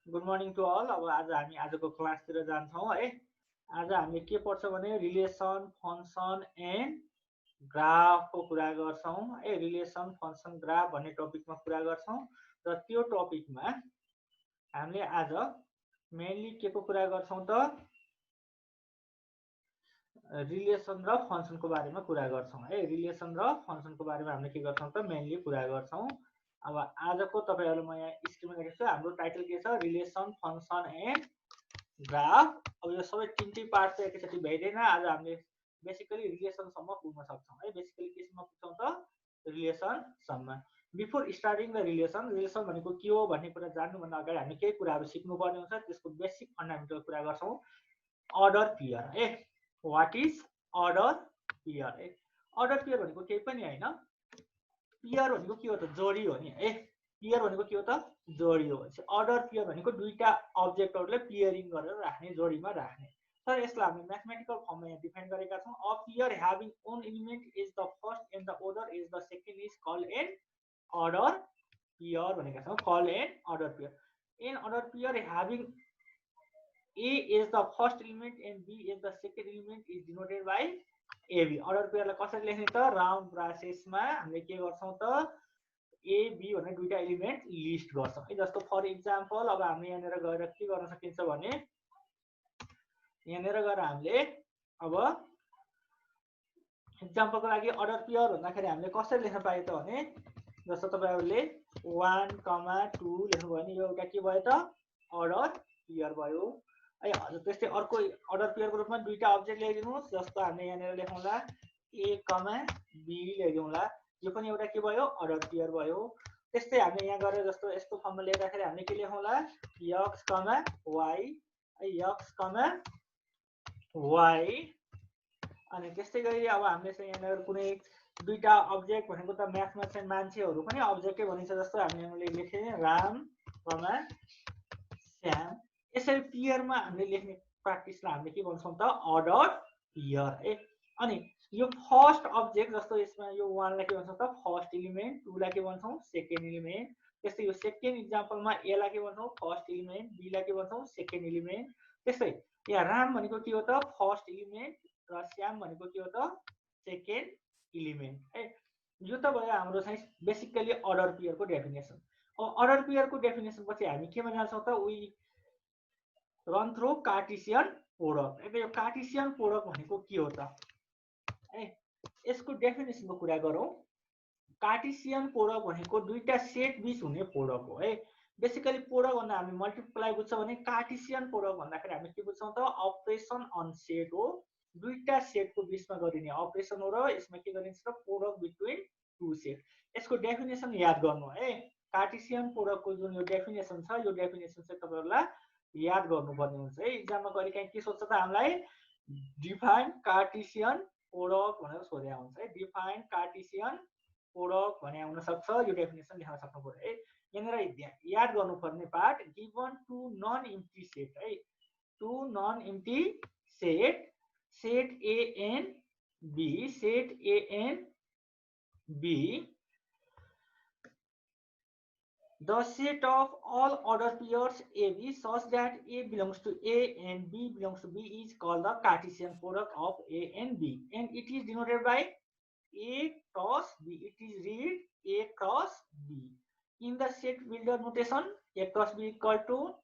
Good morning to all. अब आज हामी आजको क्लासतिर जान्छौँ है। आज हामीले के पढ्छौँ भने रिलेसन, फङ्सन एन्ड ग्राफको कुरा गर्छौँ है। रिलेसन, फङ्सन, ग्राफ भन्ने टपिकमा कुरा गर्छौँ र त्यो टपिकमा हामीले आज मेनली के को कुरा गर्छौँ त रिलेसन र फङ्सनको बारेमा कुरा गर्छौँ है। रिलेसन र फङ्सनको बारेमा हामीले के गर्छौँ त मेनली कुरा गर्छौँ। अब आजको तपाईँहरू म यहाँ स्क्रिनमा लेखेको छु। हाम्रो टाइटल के छ? Relation, function and graph. अब यो सबै तिनटै पार्ट चाहिँ एकैचोटि भ्याइँदैन। आज हामीले बेसिकली रिलेसनसम्म पुग्न सक्छौँ है। बेसिकली केसम्म पुग्छौँ त रिलेसनसम्म। Before starting the relation, relation भनेको के हो भन्ने कुरा जान्नुभन्दा अगाडि हामी केही कुराहरू सिक्नुपर्ने हुन्छ। त्यसको बेसिक फन्डामेन्टल कुरा गर्छौँ। अर्डर पेयर है। वाट इज अर्डर पेयर है? अर्डर पेयर भनेको केही पनि होइन, पेयर भनेको के हो त? जोडी हो नि है। पेयर भनेको के हो त? जोडी हो। अर्डर पेयर भनेको दुईटा अब्जेक्टहरूलाई पेयरिङ गरेर राख्ने, जोडीमा राख्ने। तर यसलाई हामीले म्याथमेटिकल फर्ममा यहाँ डिफाइन गरेका छौँ। A pair having one element is the first and the other is the second is called an order pair भनेका छौँ। Called an order pair. An order pair having A is the first element and B is the second element is denoted by AB। Order पेयरलाई कसरी लेख्ने त? Round ब्रासेसमा हामीले के गर्छौँ त? AB भनेर दुईटा एलिमेन्ट लिस्ट गर्छौँ है। जस्तो फर इक्जाम्पल अब हामीले यहाँनिर गएर के गर्न सकिन्छ भने यहाँनिर गएर हामीले अब इक्जाम्पलको लागि अर्डर पेयर भन्दाखेरि हामीले कसरी लेख्न पायो त भने जस्तो तपाईँहरूले 1,2 लेख्नुभयो भने यो एउटा के भयो त? अर्डर पेयर भयो है। हजुर त्यस्तै अर्को अर्डर पेयरको रूपमा दुईटा अब्जेक्ट ल्याइदिनुहोस्। जस्तो हामीले यहाँनिर लेखौँला A, B ल्याइदिउँला। यो पनि एउटा के भयो? अर्डर पेयर भयो। त्यस्तै हामीले यहाँ गरेर जस्तो यस्तो फर्ममा लेख्दाखेरि हामीले के लेखौँला? X, Y, X, Y। अनि त्यस्तै गरी अब हामीले चाहिँ यहाँनिर कुनै दुईटा अब्जेक्ट भनेको त म्याथमा चाहिँ मान्छेहरू पनि अब्जेक्टै भनिन्छ। जस्तो हामीले लेखेँ राम, श्याम। यसरी पेयरमा हामीले लेख्ने प्र्याक्टिसलाई हामीले के भन्छौँ त? अर्डर पेयर है। अनि यो फर्स्ट अब्जेक्ट जस्तो यसमा यो 1 लाई के भन्छौँ त? फर्स्ट एलिमेन्ट, 2 लाई के भन्छौँ? Second element. त्यस्तै यो सेकेन्ड इक्जाम्पलमा A लाई के भन्छौँ? फर्स्ट एलिमेन्ट, B लाई के भन्छौँ? Second element. त्यस्तै यहाँ राम भनेको के हो त? फर्स्ट एलिमेन्ट र श्याम भनेको के हो त? सेकेन्ड एलिमेन्ट है। यो त भयो हाम्रो चाहिँ बेसिकली अर्डर पेयरको डेफिनेसन। अब अर्डर पेयरको डेफिनेसन पछि हामी केमा जान्छौँ त? We run through cartesian product. अब यो कार्टेसियन प्रोडक्ट भनेको के हो त है? यसको डेफिनेसनको कुरा गरौँ। कार्टेसियन प्रोडक्ट भनेको दुईटा सेट बीच हुने प्रोडक्ट हो है। बेसिकली प्रोडक्ट भन्दा हामी मल्टिप्लाई बुझ्छौँ भने कार्टेसियन प्रोडक्ट भन्दाखेरि हामी के बुझ्छौँ त? अपरेसन अन सेट हो। दुईटा सेटको बीचमा गरिने अपरेसन हो र यसमा के गरिन्छ त? Product between two set. यसको डेफिनेसन याद गर्नु है। कार्टेसियन प्रोडक्टको जुन यो डेफिनेसन छ, यो डेफिनेसन चाहिँ तपाईँहरूलाई याद गर्नुपर्ने हुन्छ है। इक्जाममा कहिले काहीँ के सोध्छ त हामीलाई? डिफाइन कार्टेसियन प्रोडक्ट भनेर सोधेको हुन्छ है। डिफाइन कार्टेसियन प्रोडक्ट भने आउन सक्छ। यो डेफिनेसन लेख्न सक्नु पर्यो है। यहाँनिर याद गर्नुपर्ने part given to non empty set है। To non empty set, set A and B, set A and B, the set of all order pairs AB such that A belongs to A and B belongs to B is called the Cartesian product of A and B, and it is denoted by A cross B. It is read A cross B. In the set builder notation, A cross B equal to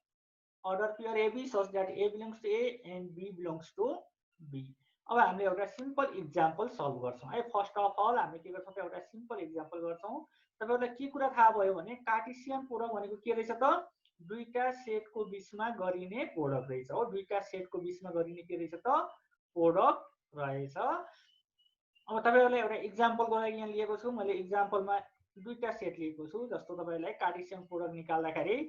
order pair AB such that A belongs to A and B belongs to B. अब हामीले एउटा simple example solve गर्छौँ है। First of all हामीले के गर्छौँ त? एउटा सिम्पल इक्जाम्पल गर्छौँ। तपाईँहरूलाई के कुरा थाहा भयो भने कार्टेसियन प्रोडक्ट भनेको के रहेछ त? दुईटा सेटको बीचमा गरिने प्रोडक्ट रहेछ हो। दुईटा सेटको बीचमा गरिने के रहेछ त? प्रोडक्ट रहेछ। अब तपाईँहरूलाई एउटा इक्जाम्पलको लागि यहाँ लिएको छु मैले। इक्जाम्पलमा दुईटा सेट लिएको छु। जस्तो तपाईँहरूलाई कार्टेसियन प्रोडक्ट निकाल्दाखेरि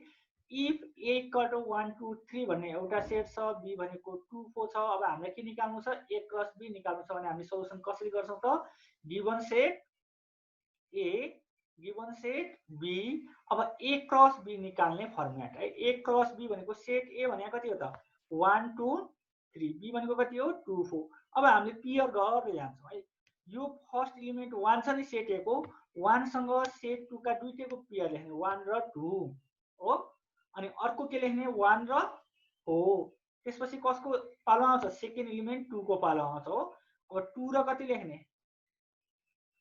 इफ A इक्वल टु 1 2 3 भन्ने एउटा सेट छ, B भनेको 2 4 छ। अब हामीलाई के निकाल्नु छ? A क्रस B निकाल्नु छ भने हामी सोलुसन कसरी गर्छौँ त? Given set A, given set B। अब A क्रस B निकाल्ने फर्मेट है। A क्रस B भनेको सेट A भनेको कति हो त? 1 2 3, B भनेको कति हो? 2 4। अब हामीले पेयर गर्दै जान्छौँ है। यो फर्स्ट एलिमेन्ट 1 छ नि सेट A को, 1 सँग सेट 2 का दुईटैको पेयर लेख्ने 1 र 2 हो। अनि अर्को के लेख्ने 1 र 4 त्यसपछि कसको पालो आउँछ सेकेन्ड एलिमेन्ट 2 को पालो आउँछ हो अब 2 र कति लेख्ने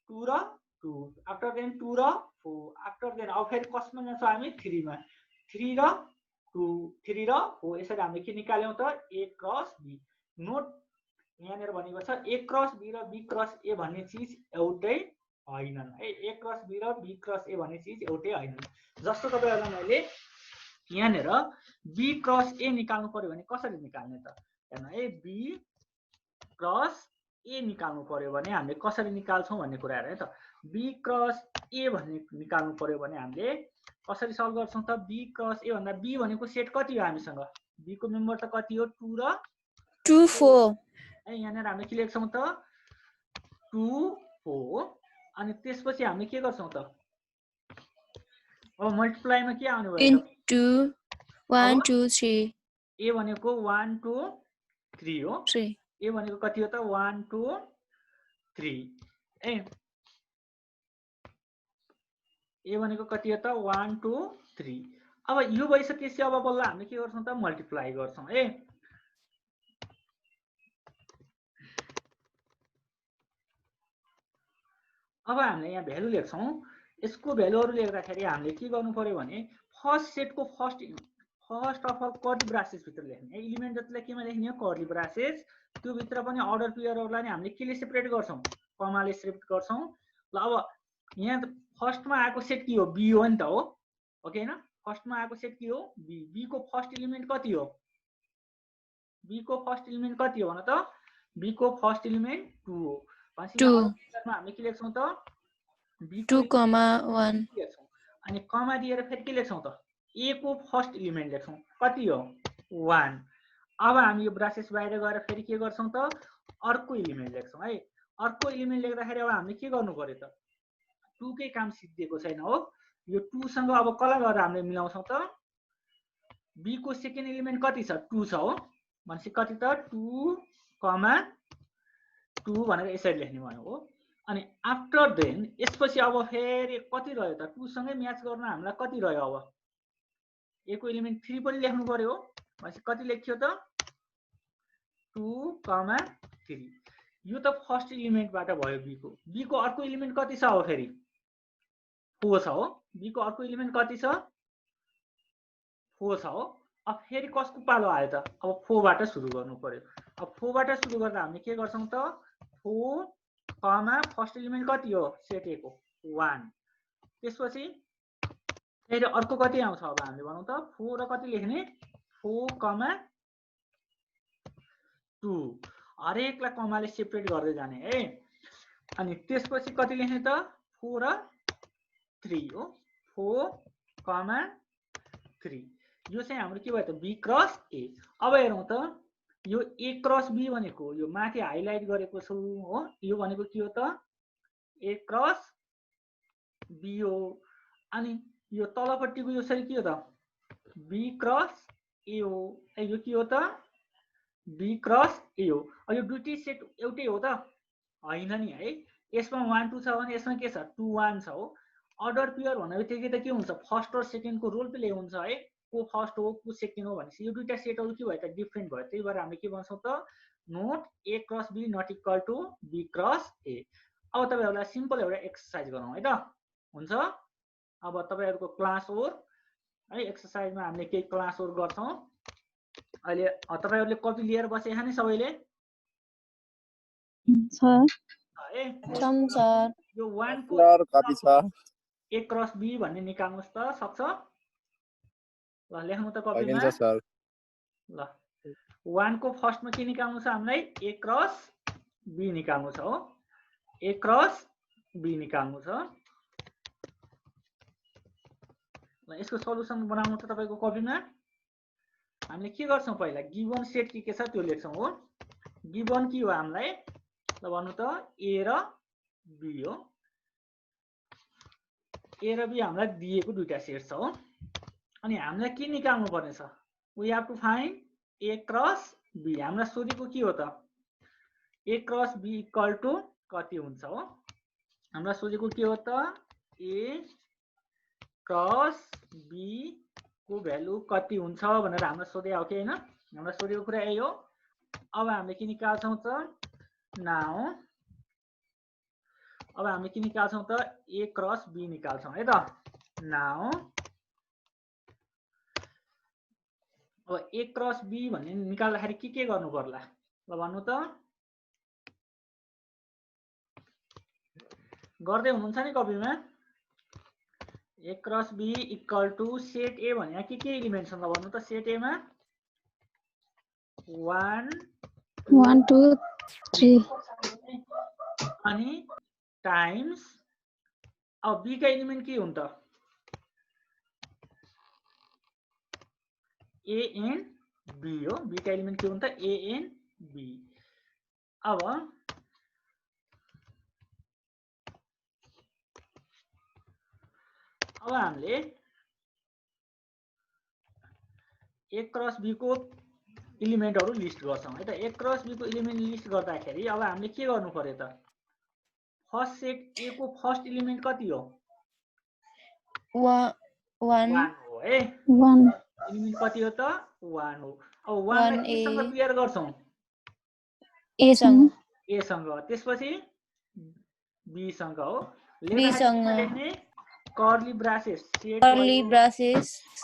2 र 2 आफ्टर देन 2 र 4 आफ्टर देन अब फेरि कसमा जान्छौँ हामी 3 मा 3 र 2 3 र 4 यसरी हामीले के निकाल्यौं त A क्रस B नोट यहाँनिर भनेको छ A क्रस B र B क्रस A भन्ने चीज एउटै हैनन् है A क्रस B र B क्रस A भन्ने चीज एउटै हैनन् जस्तो तपाईहरुलाई मैले यहाँनिर B क्रस A निकाल्नु पर्यो भने कसरी निकाल्ने त हेर्नु है B क्रस A निकाल्नु पर्यो भने हामीले कसरी निकाल्छौं भन्ने कुरा हेर्नु है त B क्रस A भन्ने निकाल्नु पर्यो भने हामीले कसरी सल्भ गर्छौं त B क्रस A भन्दा B भनेको सेट कति हो हामीसँग B को मेम्बर त कति हो 2 र 2 4 है यहाँनिर हामीले के लेख्छौं त 2 4 अनि त्यसपछि हामीले के गर्छौं त अब मल्टिप्लाईमा के आउने भयो त 2 1 2 3 A भनेको 1 2 3 हो 3 A भनेको कति हो त 1 2 3 ए A भनेको कति हो त 1 2 3 अब यो भइसकेपछि अब बल्ल हामीले के गर्छौं त मल्टिप्लाई गर्छौं है अब हामीले यहाँ भ्यालु लेख्छौं यसको भ्यालुहरु लेख्दाखेरि हामीले के गर्नु पर्यो भने फर्स्ट सेटको first of all curly braces भित्र लेख्ने एलिमेन्ट जतिलाई केमा लेख्ने हो कर्ली ब्रासेस त्यो भित्र पनि अर्डर पेयरहरुलाई नि हामीले केले सेपरेट गर्छौं कमाले सेपरेट गर्छौं ल अब यहाँ फर्स्टमा आएको सेट के हो बी हो नि त हो के हैन फर्स्टमा आएको सेट के हो बी बी को फर्स्ट एलिमेन्ट कति हो बी को फर्स्ट एलिमेन्ट कति हो भन त बी को फर्स्ट एलिमेन्ट 2 हो भनेपछि यहाँ हामीले के लेख्छौं त बी 2, 1 लेख्छौं अनि कमा दिएर फेरि के लेख्छौं त ए को फर्स्ट एलिमेन्ट लेख्छौं कति हो 1 अब हामी यो ब्रासेस बाहिर गएर फेरि के गर्छौं त अर्को एलिमेन्ट लेख्छौं है अर्को एलिमेन्ट लेख्दाखेरि अब हामीले के गर्नु पर्यो त 2 कै काम सिद्धिएको छैन हो यो 2 सँग अब कसलाई गरेर हामीले मिलाउँछौं त बी को सेकेन्ड एलिमेन्ट कति छ 2 छ हो भनेपछि कति त 2, 2 भनेर यसरी लेख्ने भयो हो अनि आफ्टर देन यसपछि अब फेरि कति रह्यो त 2 सँगै म्याच गर्न हामीलाई कति रह्यो अब ए को एलिमेन्ट 3 पनि लेख्नु पर्यो भनेपछि कति लेख्यो त 2, 3 यो त फर्स्ट एलिमेन्टबाट भयो बी को अर्को एलिमेन्ट कति छ अब फेरि 4 छ हो बी को अर्को एलिमेन्ट कति छ 4 छ हो अब फेरि कसको पालो आयो त अब 4 बाट सुरु गर्नु पर्यो अब 4 बाट सुरु गर्दा हामीले के गर्छौं त 4 फर्स्ट एलिमेन्ट कति हो सेट ए को 1 त्यसपछि फेरि अर्को कति आउँछ अब हामीले भनौं त 4 र कति लेख्ने 4, 2 हरेकलाई कमाले सेपरेट गर्दै जाने है अनि त्यसपछि कति लेख्ने त 4 र 3 हो 4, 3 यो चाहिँ हाम्रो के भयो त बी क्रस ए अब हेरौं त यो ए क्रस बी भनेको यो माथि हाइलाइट गरेको छु हो यो भनेको के हो त ए क्रस बी हो अनि यो तलपट्टिको यो चाहिँ के हो त बी क्रस ए हो यो के हो त बी क्रस ए हो यो दुईटै सेट एउटै हो त हैन नि है यसमा 1 2 छ भने यसमा के छ 2 1 छ हो अर्डर पेयर भनेबित्तिकै त के हुन्छ फर्स्ट र सेकेन्ड को रोल प्ले हुन्छ है को फर्स्ट हो को सेकेन्ड हो भनेपछि यो दुईटा सेटहरु के भयो त डिफरेन्ट भयो त्यही भएर हामीले के भन्छौं त note A cross B not equal to B cross A अब तपाईहरुलाई सिम्पल एउटा एक्सरसाइज गरौँ है त हुन्छ अब तपाईहरुको क्लास ओर है एक्सरसाइजमा हामीले केही क्लास ओर गर्छौं अहिले तपाईहरुले कपी लिएर बसेका नि सबैले सर यो 1 को कति छ ए क्रस बी भन्ने निकाल्नुस् त सक्छ ल लेख्नु त कपीमा सर ल 1 को फर्स्टमा के निकाल्नु छ हामीलाई ए क्रस बी निकाल्नु छ हो ए क्रस बी निकाल्नु छ ल यसको सल्युसन बनाउनु त तपाईको कपीमा हामीले के गर्छौं पहिला गिवन सेट के छ त्यो लेख्छौं हो गिवन के हो हामीलाई ल भन्नु त ए र बी हो ए र बी हामीलाई दिएको दुईटा सेट छ हो अनि हामीलाई के निकाल्नु पर्ने छ we have to find A cross B हामीलाई सोधेको के हो त A cross B equal to कति हुन्छ हो हामीलाई सोधेको के हो त ए क्रस बी को भ्यालु कति हुन्छ भनेर हामीलाई सोधे हो कि हैन हामीलाई सोधेको कुरा यही हो अब हामीले के निकाल्छौं त नाउ अब हामीले के निकाल्छौं त a क्रस b निकाल्छौं है त नाउ अब a क्रस b भन्ने निकाल्दाखेरि के गर्नु पर्ला ल भन्नु त गर्दै हुनुहुन्छ नि कपीमा a cross b equal to set a भने के एलिमेन्ट छ भन्नु त सेट a मा 1 1 2 3 अनि टाइम्स अब b का एलिमेन्ट के हुन्छ त a and b हो b का एलिमेन्ट के हुन्छ त a and b अब हामीले a क्रस b को एलिमेन्टहरु लिस्ट गर्छौं है त a क्रस b को एलिमेन्ट लिस्ट गर्दाखेरि अब हामीले के गर्नु पर्यो त फर्स्ट सेट a को फर्स्ट एलिमेन्ट कति हो 1 हो है 1 एलिमेन्ट कति हो त 1 हो अब 1 लाई के सँग पेयर गर्छौं a सँग त्यसपछि b सँग हो b सँग लेख्ने कर्ली ब्रासेस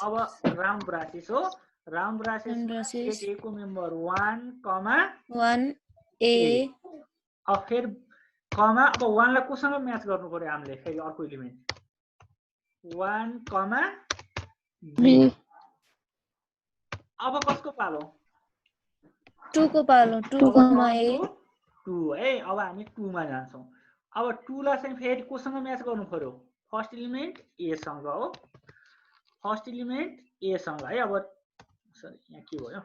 अब राउन्ड ब्रासेस हो राउन्ड ब्रासेस सेट a को मेम्बर 1 कमा 1 a अब फेरि कमा अब 1 लाई कोसँग म्याच गर्नु पर्यो हामीले फेरि अर्को एलिमेन्ट 1 कमा b अब कसको पालो 2 को पालो 2 कमा a 2 है अब हामी 2 मा जान्छौं अब 2 लाई चाहिँ फेरि कोसँग म्याच गर्नु पर्यो फर्स्ट एलिमेन्ट a सँग हो फर्स्ट एलिमेन्ट a सँग है अब सरी यहाँ के भयो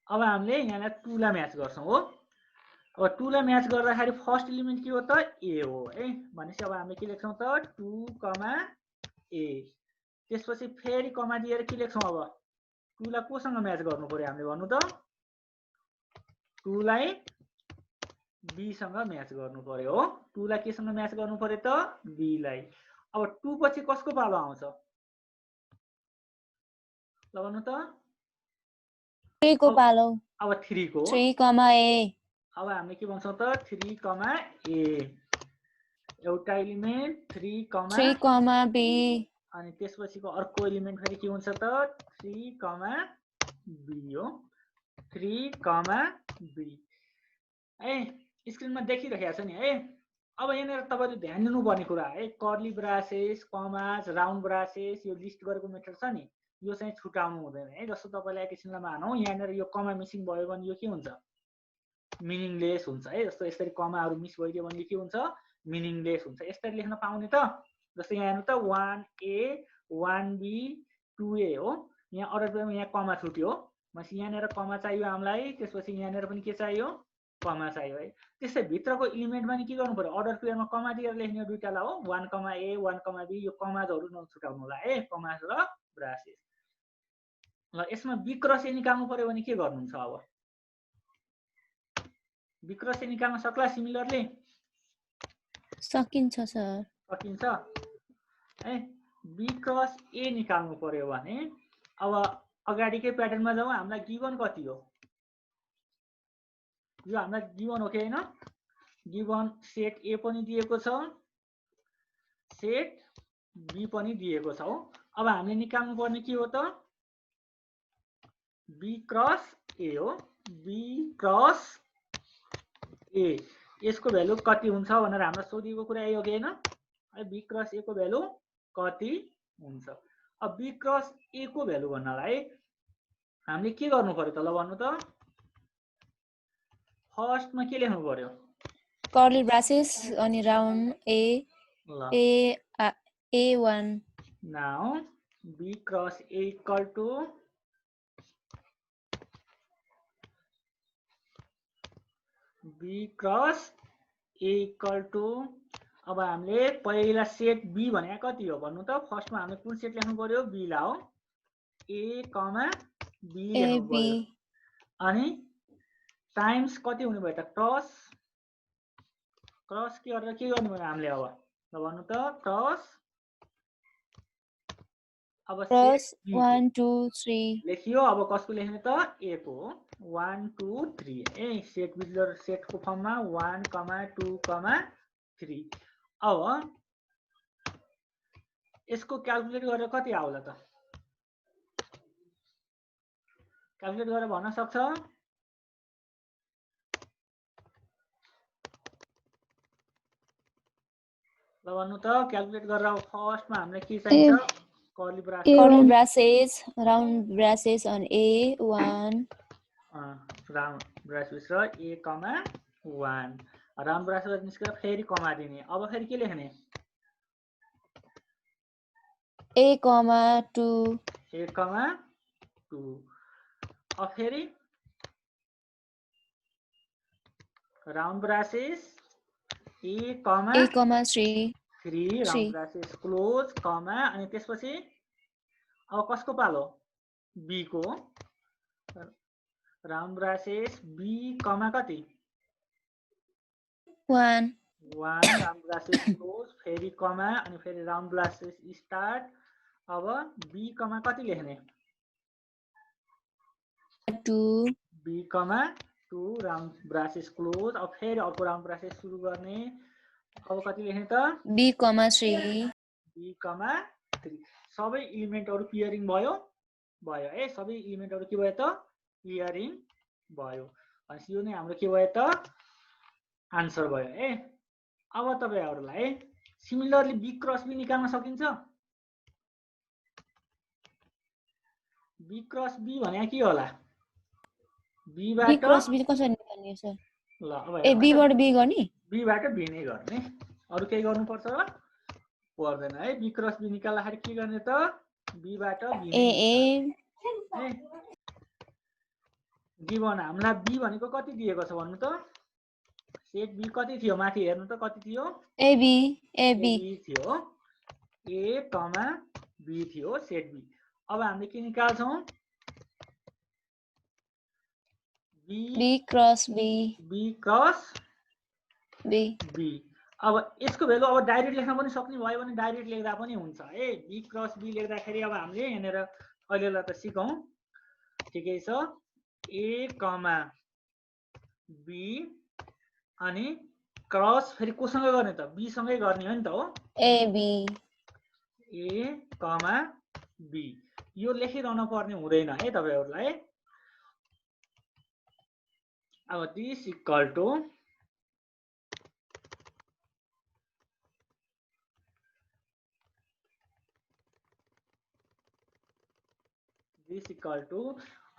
अब हामीले यहाँलाई 2 लाई म्याच गर्छौं हो अब 2 लाई म्याच गर्दाखेरि फर्स्ट एलिमेन्ट के हो त a हो है भनेपछि अब हामीले के लेख्छौं त 2 कमा a त्यसपछि फेरि कमा दिएर के लेख्छौं अब 2 लाई कोसँग म्याच गर्नु पर्यो हामीले भन्नु त 2 लाई b सँग म्याच गर्नु पर्यो हो 2 लाई केसँग म्याच गर्नु पर्यो त b लाई अब 2 पछि कसको पालो आउँछ ल भन्नु त 3 को पालो अब 3 को 3 कमा a अब हामीले के भन्छौं त 3 कमा a एउटा एलिमेन्ट 3 कमा b अनि त्यसपछिको अर्को एलिमेन्ट फेरि के हुन्छ त 3 कमा b हो 3 कमा b है स्क्रिनमा देखिरहेको छ नि है अब यहाँनिर तपाईले ध्यान दिनुपर्ने कुरा है curly braces commas round braces यो लिस्ट गरेको मेथड छ नि यो चाहिँ छुटाउनु हुँदैन है जस्तो तपाईलाई एकैछिनलाई मानौ यहाँनिर यो कमा मिसिङ भयो भने यो के हुन्छ मिनिङलेस हुन्छ है जस्तो यसरी कमाहरु मिस भइदियो भने के हुन्छ मिनिङलेस हुन्छ यसरी लेख्न पाउने त जस्तो यहाँ हेर्नु त 1a 1b 2a हो यहाँ अर्डरमा यहाँ कमा छुट्यो भनेपछि यहाँनिर कमा चाहियो हामीलाई त्यसपछि यहाँनिर पनि के चाहियो कमा चाहियो है त्यसै भित्रको एलिमेन्टमा नि के गर्नु पर्यो अर्डर पेयरमा कमा दिएर लेख्ने दुईटाला हो 1 कमा a 1 कमा b यो कमाजहरु नछुटाउनु होला है कमास र ब्रासेस ल यसमा b क्रस a निकाल्नु पर्यो भने के गर्नुहुन्छ अब b क्रस a निकाल्न सक्ला सिमिलरली सकिन्छ सर सकिन्छ है b क्रस a निकाल्नु पर्यो भने अब अगाडिकै प्याटर्नमा जाउँ हामीलाई गिवन कति हो यो हामीलाई गिवन हो कि हैन गिवन सेट a पनि दिएको छ सेट b पनि दिएको छ हो अब हामीले निकाल्नु पर्ने के हो त b क्रस a हो b क्रस a यसको भ्यालु कति हुन्छ भनेर हामीलाई सोधिएको कुरा यही हो कि हैन b क्रस a को भ्यालु कति हुन्छ अब b क्रस a को भ्यालु भन्नलाई हामीले के गर्नु पर्यो त ल भन्नु त फर्स्ट मा के लेख्नु पर्यो कर्ली ब्रासेस अनि round a1 now b cross a equal to b cross a equal to अब हामीले पहिला सेट b भने कति हो भन्नु त फर्स्टमा हामीले कुन सेट लेख्नु पर्यो b ला हो a कमा b लेख्नु पर्यो अनि टाइम्स कति हुने भयो त क्रस के गरेर के गर्नु भयो हामीले अब ल भन्नु त क्रस अब क्रस सेट बी 1 2 3 लेखियो। अब कसको लेख्ने त ए को 1 2 3 ए सेट बिजर सेटको फर्ममा 1 2 3। अब यसको क्याल्कुलेट गरेर कति आउला त क्याल्कुलेट गरेर भन्न सक्छ ल भन्नु त क्याल्कुलेट गरेर फर्स्टमा हामीलाई के चाहिन्छ curly braces round braces on A1 round braces र ए कमा 1 राउन्ड ब्रासेस निस्केर फेरि कमा दिने। अब फेरि के लेख्ने A, 2 ए कमा 2। अब फेरि राउन्ड ब्रासेस ए कमा 3 राउन्ड ब्रासेस क्लोज कमा अनि त्यसपछि अब कसको पालो बी को राउन्ड ब्रासेस बी कमा कति 1 राउन्ड ब्रासेस क्लोज फेरि कमा अनि फेरि राउन्ड ब्रासेस स्टार्ट। अब बी कमा कति लेख्ने 2 be comma 2 round braces close. अब फेरि अर्को राउन्ड ब्रासेस सुरु गर्ने। अब कति लेख्ने त B, 3 बी कमा 3 सबै इलिमेन्टहरु पियरिङ भयो है सबै इलिमेन्टहरु के भयो त पियरिङ भयो। भनेपछि यो नै हाम्रो के भयो त आन्सर भयो है। अब तपाईहरुलाई सिमिलरली बी क्रस बी निकाल्न सकिन्छ। बी क्रस बी भने के होला बी बाट B क्रस B कसरी निकाल्ने सर ल अब ए B बाट B गर्ने बी बाट बी नै गर्ने अरु केही गर्नु पर्छ र पर्दैन है। बी क्रस बी निकाल्दाखेरि के गर्ने त बी बाट बी नै है। गिवन हामीलाई बी भनेको कति दिएको छ भन्नु त सेट बी कति थियो माथि हेर्नु त कति थियो AB थियो ए कमा बी थियो सेट बी। अब हामीले के निकाल्छौं B क्रस B अब यसको भ्यालु अब डाइरेक्ट लेख्न पनि सक्ने भयो भने डाइरेक्ट लेख्दा पनि हुन्छ है। बी क्रस बी लेख्दाखेरि अब हामीले यहाँनेर अहिलेलाई त सिकौं ठिकै छ ए कमा बी अनि क्रस फेरि कोसँग गर्ने त बी सँगै गर्ने हो नि त हो ए कमा बी यो लेखिरहन पर्ने हुँदैन है तपाईहरुलाई। अब दिस इक्वल टु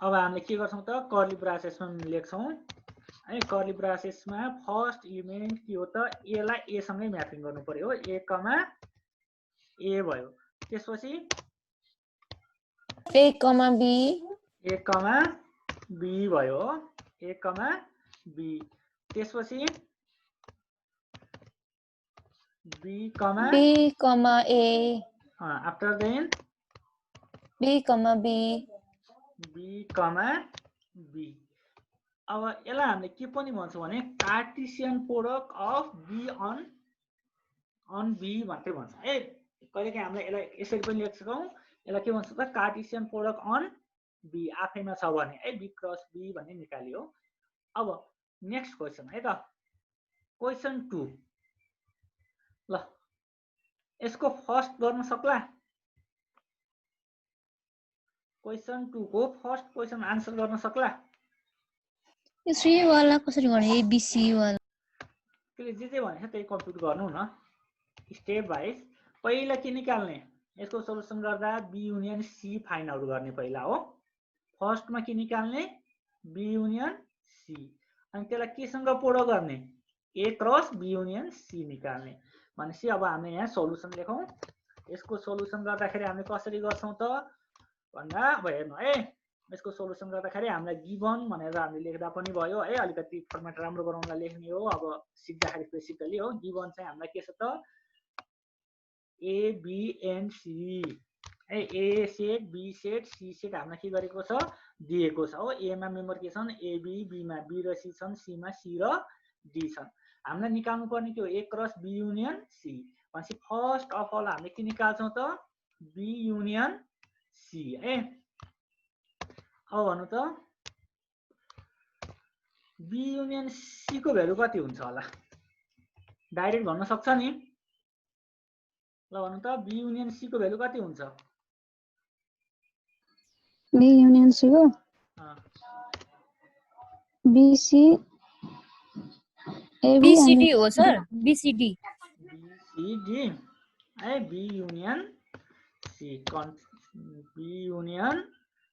अब हामीले के गर्छौं त कर्ली ब्रासेसमा लेख्छौं है। कर्ली ब्रासेसमा फर्स्ट इलिमेन्ट के हो त ए लाई ए सँगै म्यापिङ गर्नु पर्यो हो ए कमा ए भयो। त्यसपछि A, B भयो ए कमा बी। त्यसपछि B, A after then B, B। अब यसलाई हामीले के पनि भन्छौं भने cartesian product of B on B मात्रै भन्छ है। कहिलेकाहीँ हामीले यसलाई यसरी पनि लेख्न सक्छौं यसलाई के भन्छ त कार्टेशियन प्रोडक्ट अन B आफैमा छ भने है B क्रस B भन्ने निकालियो। अब नेक्स्ट क्वेशन है त क्वेशन 2 ल यसको फर्स्ट गर्न सक्ला क्वेशन 2 को फर्स्ट क्वेशन आन्सर गर्न सक्ला यो 3 वाला कसरी गर्ने ABC वाला त्यसले जे भनेछ त्यही कम्प्युट गर्नु न स्टेप वाइज। पहिला के निकाल्ने यसको सोलुसन गर्दा B union C find out गर्ने पहिला हो। फर्स्टमा के निकाल्ने B युनियन C अनि त्यसलाई केसँग प्रोडक्ट गर्ने A cross B union C निकाल्ने। भनेपछि अब हामीले यहाँ सोलुसन लेखौं। यसको सोलुसन गर्दाखेरि हामीले कसरी गर्छौं त भन्दा अब हेर्नु है यसको सोलुसन गर्दाखेरि हामीलाई गिवन भनेर हामीले लेख्दा पनि भयो है। अलिकति फर्मेट राम्रो बनाउनलाई लेख्ने हो। अब सिक्दाखेरि बेसिकली हो गिवन चाहिँ हामीलाई के छ त A B and C है A set B set C set हामीलाई के गरेको छ दिएको छ हो। A मा मेम्बर के छन् A B B मा B र C छन् C मा C र D छन्। हामीलाई निकाल्नु पर्ने के हो A cross B union C। भनेपछि फर्स्ट अफ अल हामीले के निकाल्छौं त B युनियन सी है। अब भन्नु त बी युनियन सी को भ्यालु कति हुन्छ होला? डाइरेक्ट भन्न सक्छ नि? ल भन्नु त बी युनियन सी को भ्यालु कति हुन्छ? बी युनियन सी को बीसी एबी बीसीडी हो सर, बीसीडी बीसीडी है। B union C B union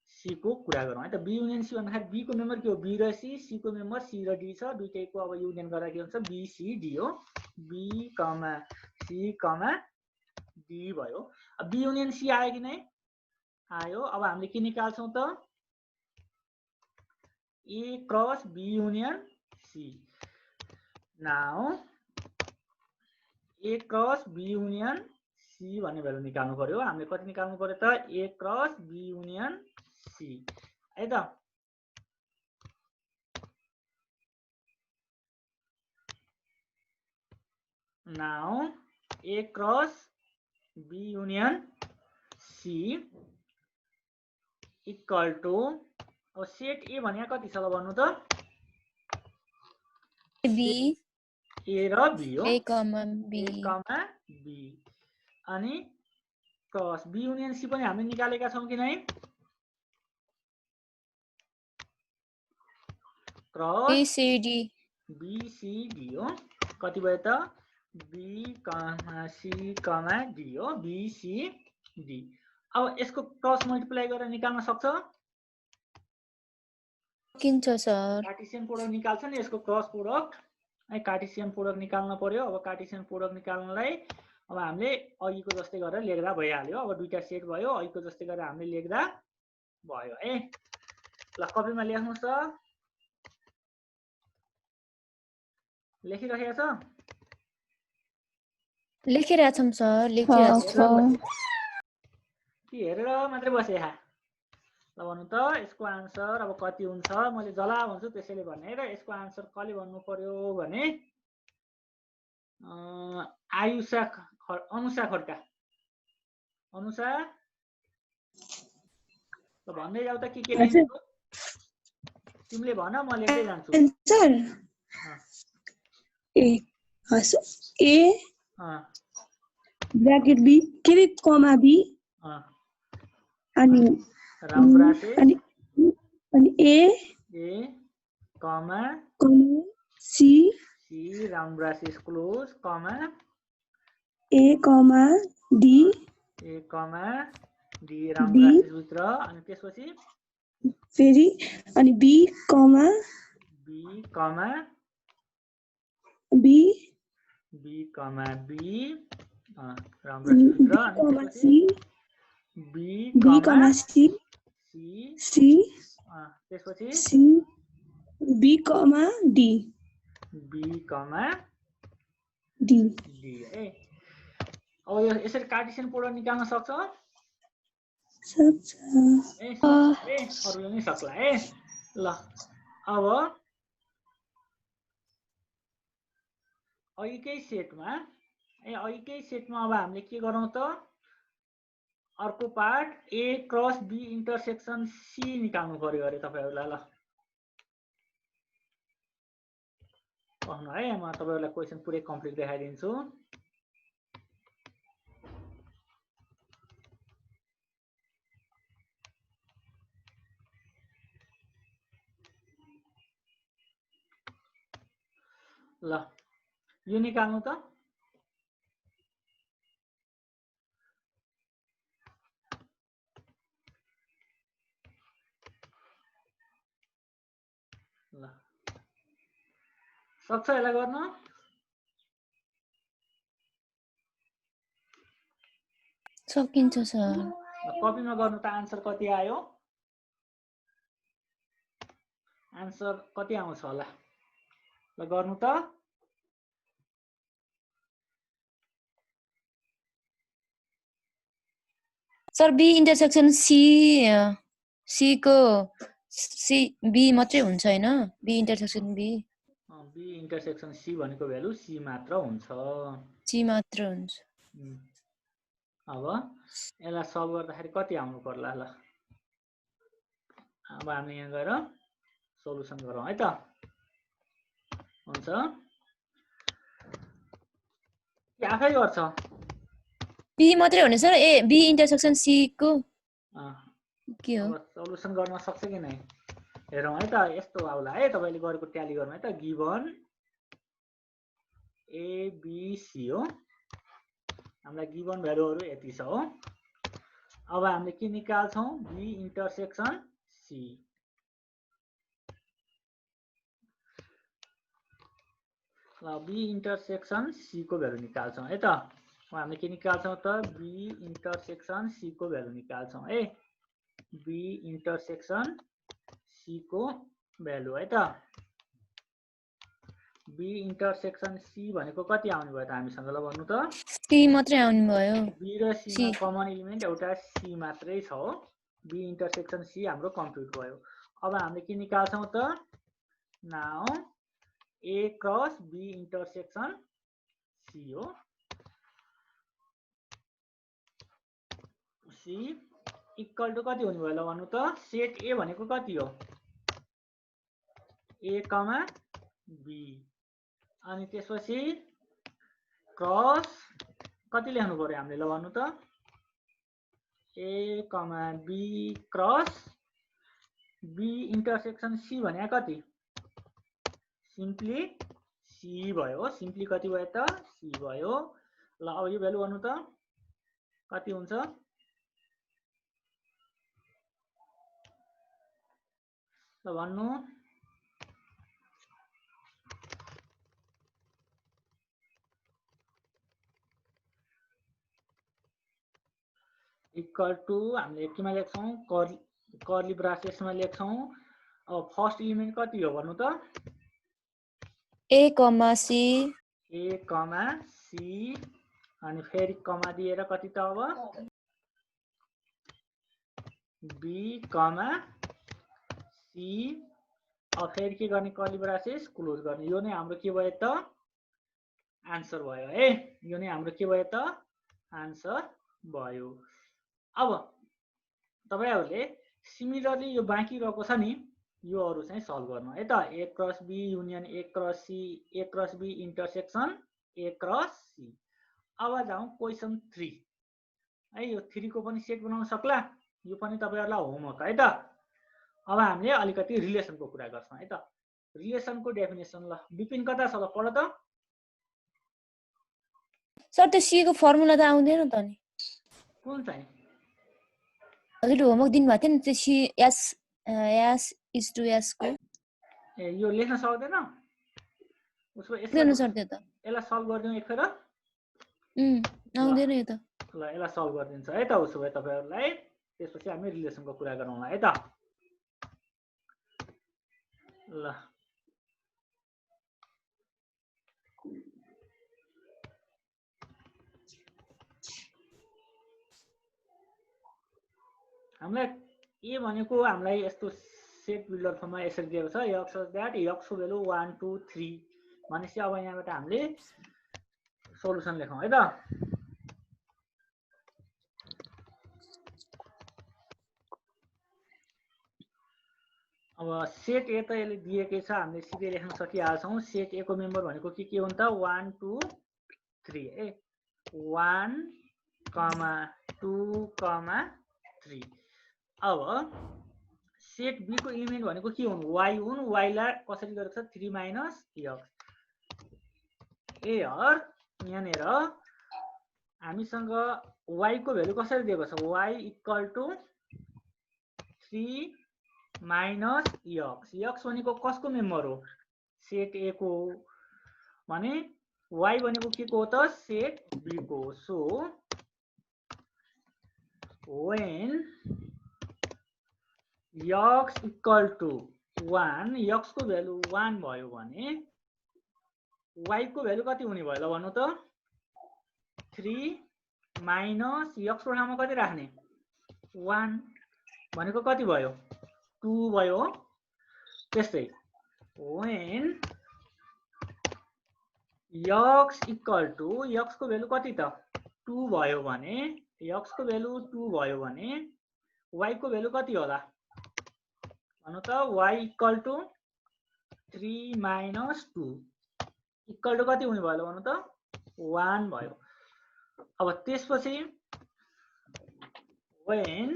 C को कुरा गरौँ है त। बी युनियन सी भन्दाखेरि बी को मेम्बर के हो? बी र सी को मेम्बर सी र डी छ, दुईटैको अब युनियन गर्दा के हुन्छ? बीसीडी हो। Be comma C comma D भयो। अब बी युनियन सी आयो कि नै? आयो। अब हामीले के निकाल्छौँ त? A cross B union C. Now A cross B union C भन्ने भ्यालु निकाल्नु पर्यो। हामीले कति निकाल्नु पर्यो त? A cross B union C है त। Now A cross B union C equal to, अब सेट ए भनेको कति छ ल भन्नु त? बी ए र बी हो। ए कमा बी अनि क्रस बी युनियन सी पनि हामीले निकालेका छौँ कि नै? क्रस बीसीडी हो। कति भयो त? Be comma C comma D हो। बीसीडी। अब यसको क्रस मल्टिप्लाई गरेर निकाल्न सक्छ? किन्छ सर। कार्टेशियन प्रोडक्ट निकाल्छ नि यसको क्रस प्रोडक्ट है। कार्टेशियन प्रोडक्ट निकाल्न पर्यो। अब कार्टेशियन प्रोडक्ट निकाल्नलाई अब हामीले अघिको जस्तै गरेर लेख्दा भइहाल्यो। अब दुईटा सेट भयो, अघिको जस्तै गरेर हामीले लेख्दा भयो है। ल कपीमा लेख्नुस् त। लेखिरहेको छ? लेखिरहेको छौँ सर, लेखिरहेको छौँ। हेरेर मात्रै बसे। ल भन्नु त यसको आन्सर अब कति हुन्छ? मैले जला भन्छु त्यसैले भने र यसको आन्सर कले भन्नु पर्यो भने आयुषा अनुषा खड्का। अनुषा ल भन्दै जाऊ त के लेख्नु? तिमीले भन, म लेख्दै जान्छु। आन्सर ए हस ए ब्रैकेट बी के रे कमा बी अनि अनि A comma C round bracket close comma A comma D round bracket भित्र अनि त्यसपछि फेरि अनि B comma B round bracket भित्र अनि त्यसपछि सी त्यसपछि बी कमा डी है। अब यो यसरी कार्टेशियन प्रोडक्ट निकाल्न सक्छ? अरूले नि सक्ला है। ल अब अघिकै सेटमा अब हामीले के गरौँ त? अर्को part A cross B intersection C निकाल्नु पर्यो अरे तपाईहरुलाई। ल पढ्नु है, म तपाईहरुलाई क्वेशन पुरै कम्प्लिट देखाइदिन्छु। ल यो निकाल्नु त। ल सक्छ यसलाई गर्न? सकिन्छ सर। कपीमा गर्नु त। आन्सर कति आयो? आन्सर कति आउँछ होला? ल गर्नु त। सर बी इन्टरसेक्सन सी को सी बी मात्रै हुन्छ हैन? बी इन्टरसेक्सन बी भनेको भ्यालु सी मात्र हुन्छ। सी मात्र हुन्छ। अब यसलाई सल्भ गर्दाखेरि कति आउनु पर्ला ल अब हामी यहाँ गएर सोलुसन गरौँ है त हुन्छ आफै गर्छ बी मात्रै हो नि sir A B intersection C को के हो अब सोलुसन गर्न सक्छ कि नै हेरौँ है त यस्तो आउला है तपाईले गरेको ट्याली गर्नु है त गिभन एबिसी हो हामीलाई गिभन भ्यालुहरु यति छ हो अब हामीले के निकाल्छौं बी इन्टरसेक्सन सी ल बी इन्टरसेक्सन सी को भ्यालु निकाल्छौं है त हामीले के निकाल्छौं त बी इन्टरसेक्सन सी को भ्यालु निकाल्छौं है बी इन्टरसेक्सन सी को भ्यालु है त बी इन्टरसेक्सन सी भनेको कति आउने भयो त हामीसँग ल भन्नु त सी मात्रै आउनु भयो बी र सी मा कमन एलिमेन्ट एउटा सी मात्रै छ हो बी इन्टरसेक्सन सी हाम्रो कम्प्युट भयो अब हामीले के निकाल्छौं त now A cross B intersection C हो C इक्वल टु कति हुने भयो ल भन्नु त सेट A भनेको कति हो A कमा B अनि त्यसपछि क्रस कति लेख्नु पर्यो हामीले ल भन्नु त A comma B cross B intersection C भने कति सिम्पली सी भयो सिम्पली कति भयो त सी भयो ल अब यो भ्यालु गर्नु त कति हुन्छ ल भन्नु इक्वल टु हामीले केमा लेख्छौं कर्ली ब्राकेट्समा लेख्छौं अब फर्स्ट एलिमेन्ट कति हो भन्नु त A कमा C अनि फेरि कमा दिएर कति त अब B कमा C अब फेरि के गर्ने कर्ली ब्राकेट क्लोज गर्ने यो नै हाम्रो के भयो त आन्सर भयो है यो नै हाम्रो के भयो त आन्सर भयो अब तपाईहरुले सिमिलरली यो बाँकी रहेको छ नि यो अरु चाहिँ सल्भ गर्नु है त A cross B union A cross C A cross B intersection A cross C अब जाउँ क्वेशन 3 है यो 3 को पनि सेट बनाउन सक्ला यो पनि तपाईहरुलाई होमवर्क है त अब हामीले अलिकति रिलेसनको कुरा गर्छौं है त रिलेसनको डेफिनेसन ल विपिन कता छ ल पढ त सर त्यो C को फर्मुला त आउँदैन त नि कुन चाहिँ हजुर होमवर्क दिनु भएको थियो नि त्यो C S is to S को ए यो लेख्न सक्दैन उसको सक्दैन सर त्यो त यसलाई सल्भ गर्दियौ एकखेर आउँदैन यो त ल यसलाई सल्भ गरिदिन्छ है त उसो भए तपाईहरुलाई त्यसपछि हामी रिलेसनको कुरा गरौँला है त ल हामीलाई ए भनेको हामीलाई यस्तो सेट बिल्डर फर्ममा यसरी दिएको छ x such that x को भ्यालु 1 2 3 भनेपछि अब यहाँबाट हामीले सोलुसन लेखौं है त अब सेट ए त यसले दिएकै छ हामीले सिधै लेख्न सकिहाल्छौं सेट ए को मेम्बर भनेको के हुन् त 1 2 3 ए 1 2 3 अब सेट बी को एलिमेन्ट भनेको के हुन् y हुन् y लाई कसरी गरेको छ 3 माइनस x एयर यहाँनेर हामीसँग y को भ्यालु कसरी दिएको छ y equal to 3 minus x भनेको कसको मेम्बर हो सेट ए को भने y भनेको के को हो त सेट बी को so when x equal to 1 x को भ्यालु 1 भयो भने y को भ्यालु कति हुने भयो ल भन्नु त 3 माइनस x को ठाउँमा कति राख्ने 1 भनेको कति भयो 2 भयो त्यस्तै when x equal to x को भ्यालु कति त 2 भयो भने x को भ्यालु 2 भयो भने y को भ्यालु कति होला भन्नु त y equal to 3 minus 2 equal to कति हुने भयो भन्नु त 1 भयो। अब त्यसपछि when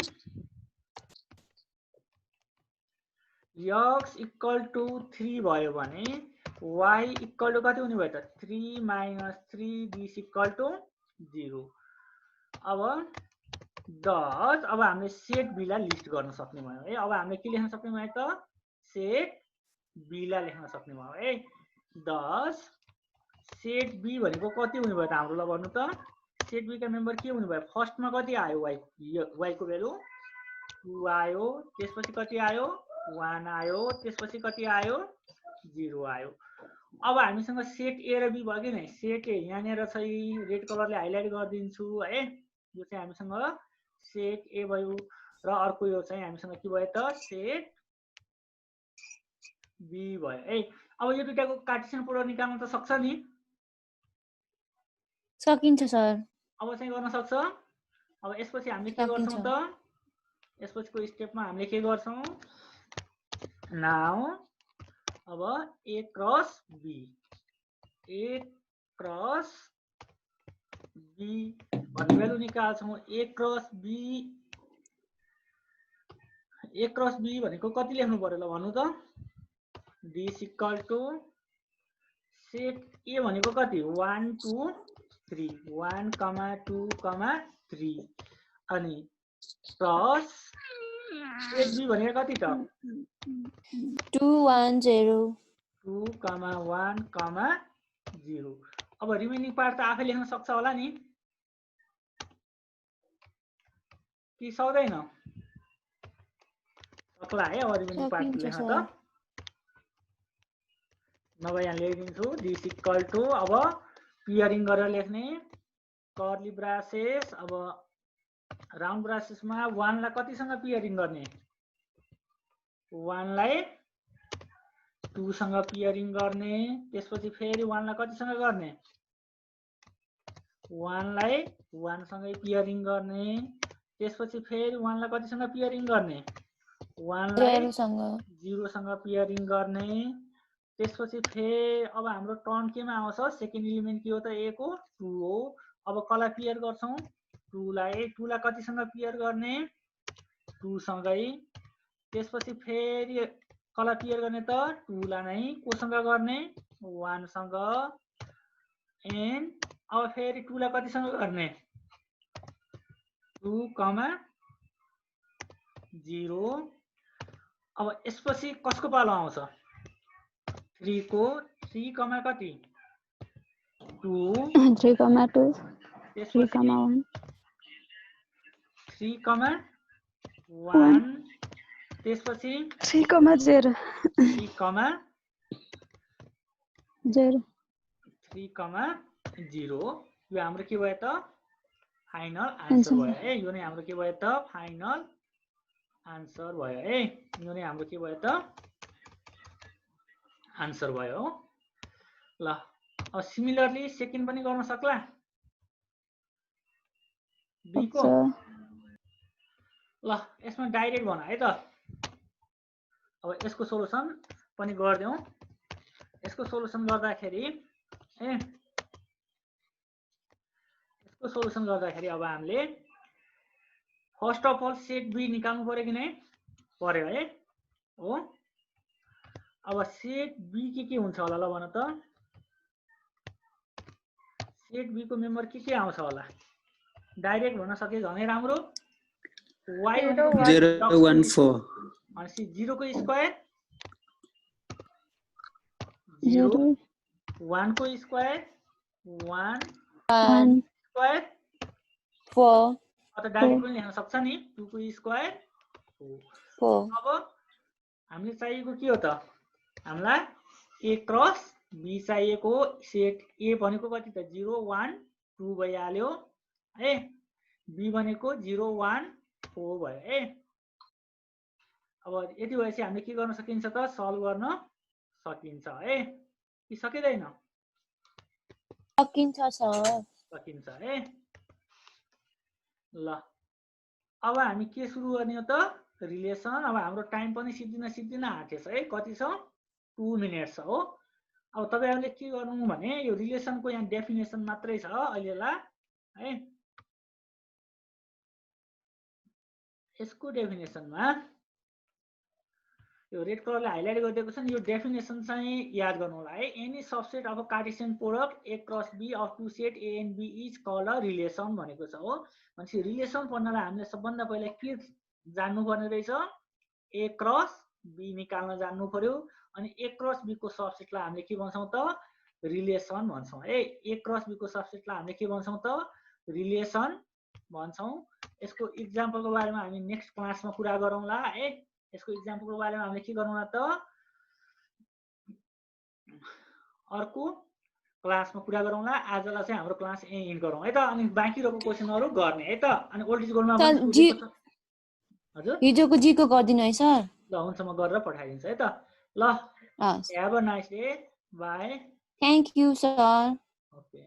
x इक्वल टु 3 भयो भने y इक्वल टु कति हुने भयो त 3 माइनस 3 दिस इक्वल टु 0। अब हामीले सेट b लाई लिस्ट गर्न सक्ने भयो है। अब हामीले के लेख्न सक्ने भयो त सेट b लाई लेख्न सक्ने भयो है। दस सेट b भनेको कति हुने भयो त हाम्रो ल भन्नु त सेट b का मेम्बर के हुने भयो फर्स्टमा कति आयो y को भ्यालु 2 आयो, त्यसपछि कति आयो 1 आयो, त्यसपछि कति आयो 0 आयो। अब हामीसँग सेट ए र बी भयो कि नै सेट ए यहाँनिर चाहिँ रेड कलरले हाइलाइट गरिदिन्छु है। यो चाहिँ हामीसँग सेट ए भयो र अर्को यो चाहिँ हामीसँग के भयो त सेट बी भयो है। अब यो दुईटाको कार्टेसियन प्रोडक्ट निकाल्न त सक्छ नि सकिन्छ सर अब चाहिँ गर्न सक्छ। अब यसपछि हामीले के गर्छौं त यसपछिको स्टेपमा हामीले के गर्छौं नाउ अब a क्रस b भन्ने भ्यालु निकाल्छौं। a क्रस b भनेको कति लेख्नु पर्यो ल भन्नु त this equal to set a भनेको कति 1 2 3 1 2 3 अनि प्लस सेट b भनेको कति त 2 1 0 2 1 0। अब रिमेनिङ पार्ट त आफै लेख्न सक्छ होला नि कि सक्दैन सक्ला है। अब रिमेनिङ पार्ट लेख्न त नभए यहाँ लेखिदिन्छु दिस इक्वल टु अब पियरिङ गरेर लेख्ने कर्ली ब्रासेस। अब राउन्ड ब्रासेसमा 1 लाई कतिसँग पियरिङ गर्ने 1 लाई 2 सँग पियरिङ गर्ने, त्यसपछि फेरि 1 लाई कतिसँग गर्ने 1 लाई 1 सँगै पियरिङ गर्ने, त्यसपछि फेरि 1 लाई कतिसँग पियरिङ गर्ने 1 लाई 0 सँग पियरिङ गर्ने, त्यसपछि फेरि अब हाम्रो टर्न केमा आउँछ सेकेन्ड एलिमेन्ट के हो त a को 2 हो। अब कसलाई पियर गर्छौं 2 लाई कतिसँग पियर गर्ने 2 सँगै, त्यसपछि फेरि कसलाई पियर गर्ने त 2 लाई नै कोसँग गर्ने 1 सँग एन्ड अब फेरि 2 लाई कतिसँग गर्ने 2 0। अब यसपछि कसको पालो आउँछ 3 को 3 कति 2 3 2 त्यसपछि 3 1 3 1 त्यसपछि 3 0 3 0 यो हाम्रो के भयो त फाइनल आन्सर भयो है। यो नै हाम्रो के भयो त फाइनल आन्सर भयो है। यो नै हाम्रो के भयो त आन्सर भयो ल। अब सिमिलरली सेकेन्ड पनि गर्न सक्ला बी को ल यसमा डाइरेक्ट भन है त। अब यसको सोलुसन पनि गर्दियौ। यसको सोलुसन गर्दाखेरि अब हामीले first of all set B निकाल्नु पर्यो कि नै पर्यो है हो। अब सेट बी के हुन्छ होला ल भन त सेट बी को मेम्बर के आउँछ होला डाइरेक्ट भन्न सके झनै राम्रो। y 0 1 4 अनि 0 को स्क्वायर 0 1 को स्क्वायर 1 स्क्वायर 4 अथवा डाइरेक्ट पनि लेख्न सक्छ नि 2 को स्क्वायर 4। अब हामीले चाहिएको के हो त हामीलाई a क्रस b चाहिएको सेट a भनेको कति त 0 1 2 भइहाल्यो है, b भनेको 0 1 4 भयो है। अब यति भएपछि हामीले के गर्न सकिन्छ त सल्भ गर्न सकिन्छ है कि सकिदैन सकिन्छ सर सकिन्छ है। ल अब हामी के सुरु गर्ने हो त रिलेसन अब हाम्रो टाइम पनि सिद्धिन आँटेछ है कति छ 2 मिनेट्स हो अब तपाईहरुले के गर्नु भने यो रिलेसनको यहाँ डेफिनेसन मात्रै छ अहिलेलाई है यसको डेफिनेसनमा यो रेड कलरले हाइलाइट गरिदिएको छ नि यो डेफिनेसन चाहिँ याद गर्नु होला है any subset of a cartesian product A cross B of two set A and B is called a relation भनेको छ हो भनेपछि रिलेसन पढ्नलाई हामीले सबभन्दा पहिला के जान्नु पर्ने रहेछ A क्रस B निकाल्न जान्नु पर्यो अनि A क्रस B को सबसेटलाई हामीले के भन्छौं त रिलेसन भन्छौं है A क्रस B को सबसेटलाई हामीले के भन्छौं त रिलेसन भन्छौं यसको एक्जाम्पलको बारेमा हामी नेक्स्ट क्लासमा कुरा गरौँला है यसको एक्जाम्पलको बारेमा हामीले के गरौँला त अर्को क्लासमा कुरा गरौँला आजलाई चाहिँ हाम्रो क्लास यही एन्ड गरौँ है त अनि बाँकी रहेको क्वेशनहरु गर्ने है त अनि ओल्ड इज गोल्डमा पनि सोधेको छ हजुर हिजोको जी को गर्दिनु है सर ल हुन्छ म गरेर पठाइदिन्छु है त ल हस् have a nice day bye thank you sir okay